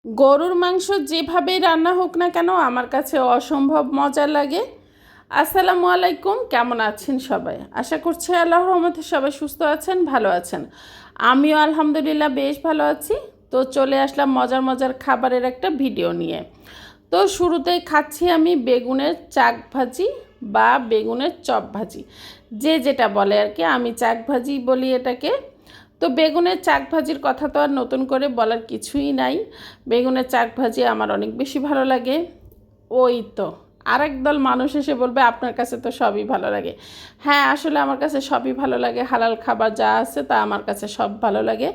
গরুর মাংস যেভাবেই রান্না হোক না কেন আমার কাছে অসম্ভব মজা লাগে। আসসালামু আলাইকুম, কেমন আছেন সবাই? আশা করছি আল্লাহর রহমতে সবাই সুস্থ আছেন, ভালো আছেন। আমিও আলহামদুলিল্লাহ বেশ ভালো আছি। তো চলে আসলাম মজার মজার খাবারের একটা ভিডিও নিয়ে। তো শুরুতেই খাচ্ছি আমি বেগুনের চাক ভাজি বা বেগুনের চপ ভাজি, যে যেটা বলে আর কি। আমি চাক ভাজি বলি এটাকে। তো বেগুনের চাক ভাজির কথা তো আর নতুন করে বলার কিছুই নাই। বেগুনের চাক ভাজি আমার অনেক বেশি ভালো লাগে। ওই তো আরেক দল মানুষ এসে বলবে আপনার কাছে তো সবই ভালো লাগে। হ্যাঁ, আসলে আমার কাছে সবই ভালো লাগে। হালাল খাবার যা আছে তা আমার কাছে সব ভালো লাগে।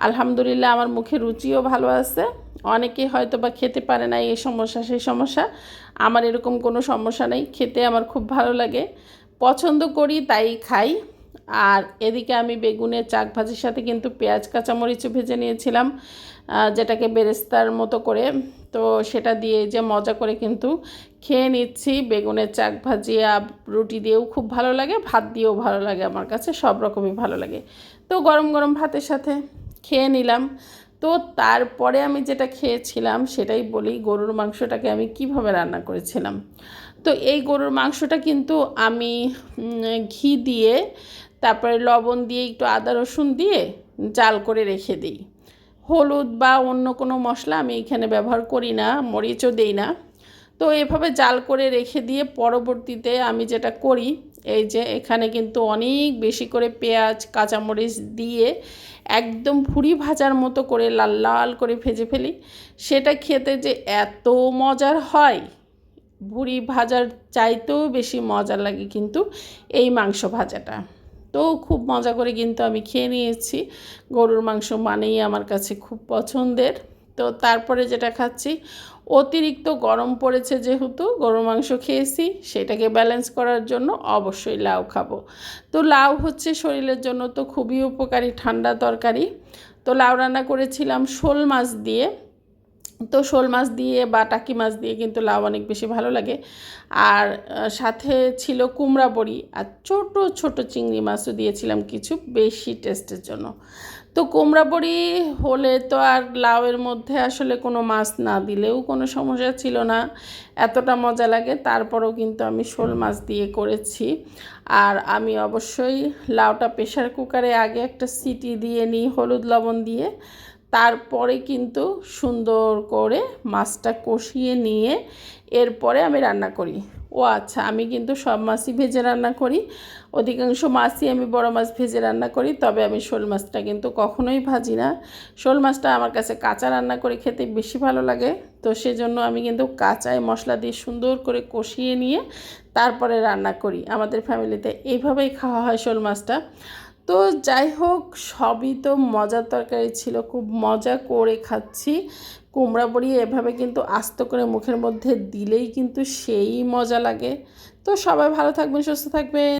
আলহামদুলিল্লাহ আমার মুখে রুচিও ভালো আছে। অনেকে হয়তো বা খেতে পারে না, এই সমস্যা সেই সমস্যা। আমার এরকম কোনো সমস্যা নেই, খেতে আমার খুব ভালো লাগে, পছন্দ করি, তাই খাই। আর এদিকে আমি বেগুনের চাক ভাজির সাথে কিন্তু পেঁয়াজ কাঁচামরিচও ভেজে নিয়েছিলাম, যেটাকে বেরেস্তার মতো করে। তো সেটা দিয়ে যে মজা করে কিন্তু খেয়ে নিচ্ছি। বেগুনের চাক ভাজি রুটি দিয়েও খুব ভালো লাগে, ভাত দিয়েও ভালো লাগে, আমার কাছে সব রকমই ভালো লাগে। তো গরম গরম ভাতের সাথে খেয়ে নিলাম। তো তারপরে আমি যেটা খেয়েছিলাম সেটাই বলি, গরুর মাংসটাকে আমি কিভাবে রান্না করেছিলাম। তো এই গরুর মাংসটা কিন্তু আমি ঘি দিয়ে, তারপরে লবণ দিয়ে, একটু আদা রসুন দিয়ে জাল করে রেখে দিই। হলুদ বা অন্য কোনো মশলা আমি এখানে ব্যবহার করি না, মরিচও দিই না। তো এভাবে জাল করে রেখে দিয়ে পরবর্তীতে আমি যেটা করি, এই যে এখানে কিন্তু অনেক বেশি করে পেঁয়াজ কাঁচামরিচ দিয়ে একদম ভুড়ি ভাজার মতো করে লাল লাল করে ভেজে ফেলি। সেটা খেতে যে এত মজার হয়, ভুড়ি ভাজার চাইতেও বেশি মজা লাগে কিন্তু এই মাংস ভাজাটা। তো খুব মজা করে কিন্তু আমি খেয়ে নিয়েছি। গরুর মাংস মানেই আমার কাছে খুব পছন্দের। তো তারপরে যেটা খাচ্ছি, অতিরিক্ত গরম পড়েছে যেহেতু গরুর মাংস খেয়েছি, সেটাকে ব্যালেন্স করার জন্য অবশ্যই লাউ খাবো। তো লাউ হচ্ছে শরীরের জন্য তো খুবই উপকারী, ঠান্ডা তরকারি। তো লাউ রান্না করেছিলাম শোল মাছ দিয়ে। তো শোল মাছ দিয়ে বা টাকি মাছ দিয়ে কিন্তু লাউ অনেক বেশি ভালো লাগে। আর সাথে ছিল কুমড়া বড়ি, আর ছোট ছোট চিংড়ি মাছও দিয়েছিলাম কিছু, বেশি টেস্টের জন্য। তো কুমড়া বড়ি হলে তো আর লাউয়ের মধ্যে আসলে কোনো মাছ না দিলেও কোনো সমস্যা ছিল না, এতটা মজা লাগে। তারপরেও কিন্তু আমি শোল মাছ দিয়ে করেছি। আর আমি অবশ্যই লাউটা প্রেশার কুকারে আগে একটা সিটি দিয়ে নিই হলুদ লবণ দিয়ে। তারপরে কিন্তু সুন্দর করে মাছটা কষিয়ে নিয়ে এরপরে আমি রান্না করি। ও আচ্ছা, আমি কিন্তু সব মাছই ভেজে রান্না করি। অধিকাংশ মাছই আমি বড় মাছ ভেজে রান্না করি, তবে আমি শোল মাছটা কিন্তু কখনোই ভাজি না। শোল মাছটা আমার কাছে কাঁচা রান্না করে খেতে বেশি ভালো লাগে। তো সেজন্য আমি কিন্তু কাঁচায় মশলা দিয়ে সুন্দর করে কষিয়ে নিয়ে তারপরে রান্না করি। আমাদের ফ্যামিলিতে এইভাবেই খাওয়া হয় শোল মাছটা। তো যাই হোক, সবই তো মজার তরকারি ছিল, খুব মজা করে খাচ্ছি। কুমড়া বড়ি এভাবে কিন্তু আস্ত করে মুখের মধ্যে দিলেই কিন্তু সেই মজা লাগে। তো সবাই ভালো থাকবেন, সুস্থ থাকবেন।